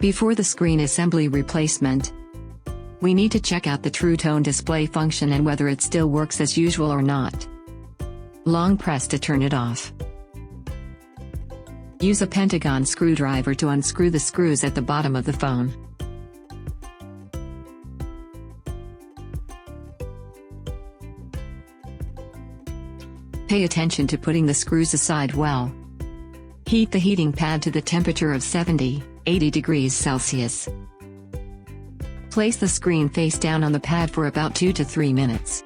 Before the screen assembly replacement, we need to check out the True Tone display function and whether it still works as usual or not. Long press to turn it off. Use a pentagon screwdriver to unscrew the screws at the bottom of the phone. Pay attention to putting the screws aside well. Heat the heating pad to the temperature of 70–80 degrees Celsius. Place the screen face down on the pad for about 2 to 3 minutes.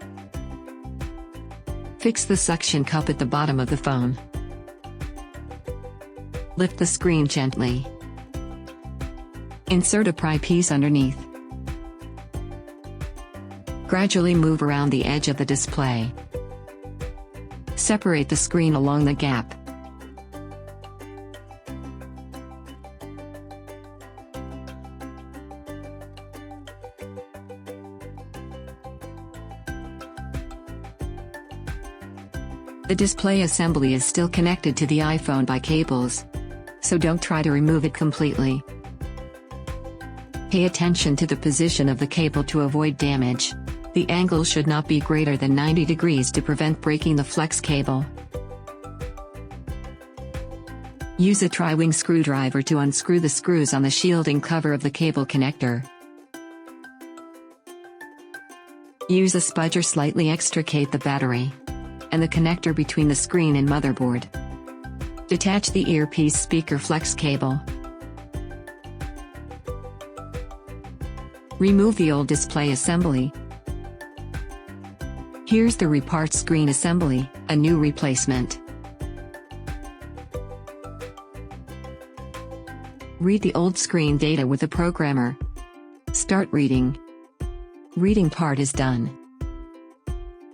Fix the suction cup at the bottom of the phone. Lift the screen gently. Insert a pry piece underneath. Gradually move around the edge of the display. Separate the screen along the gap. The display assembly is still connected to the iPhone by cables, so don't try to remove it completely. Pay attention to the position of the cable to avoid damage. The angle should not be greater than 90 degrees to prevent breaking the flex cable. Use a tri-wing screwdriver to unscrew the screws on the shielding cover of the cable connector. Use a spudger slightly extricate the battery and the connector between the screen and motherboard. Detach the earpiece speaker flex cable. Remove the old display assembly. Here's the repart screen assembly, a new replacement. Read the old screen data with the programmer. Start reading. Reading part is done.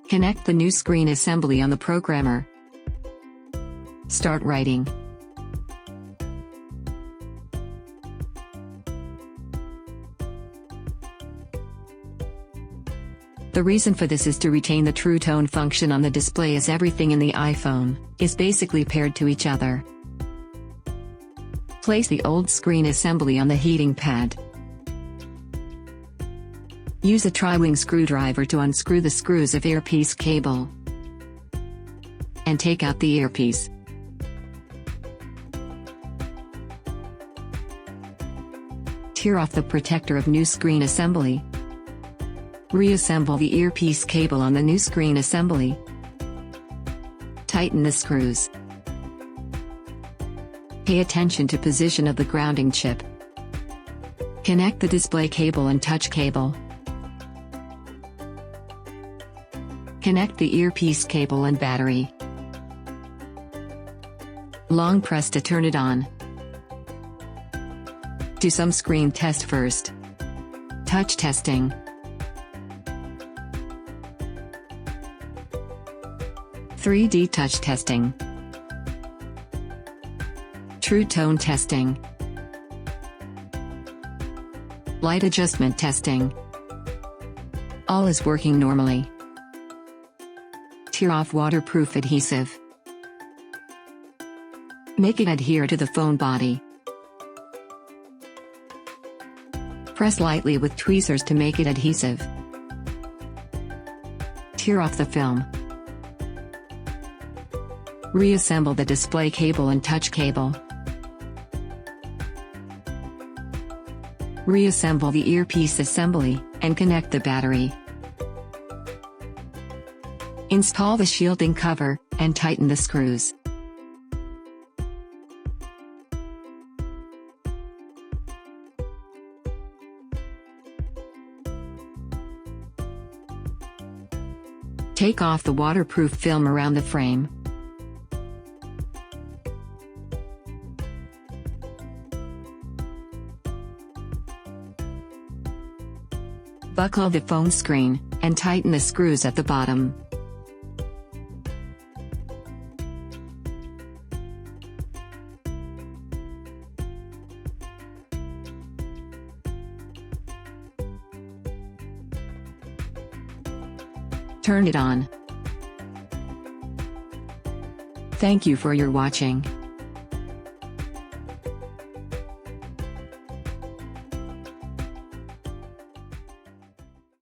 Connect the new screen assembly on the programmer. Start writing. The reason for this is to retain the True Tone function on the display, as everything in the iPhone is basically paired to each other. Place the old screen assembly on the heating pad. Use a tri-wing screwdriver to unscrew the screws of earpiece cable and take out the earpiece. Tear off the protector of new screen assembly. Reassemble the earpiece cable on the new screen assembly. Tighten the screws. Pay attention to position of the grounding chip. Connect the display cable and touch cable. Connect the earpiece cable and battery. Long press to turn it on. Do some screen test first. Touch testing. (3D touch testing). True Tone testing. Light adjustment testing. All is working normally. Tear off waterproof adhesive. Make it adhere to the phone body. Press lightly with tweezers to make it adhesive. Tear off the film. Reassemble the display cable and touch cable. Reassemble the earpiece assembly and connect the battery. Install the shielding cover and tighten the screws. Take off the waterproof film around the frame. Buckle the phone screen and tighten the screws at the bottom. Turn it on. Thank you for your watching.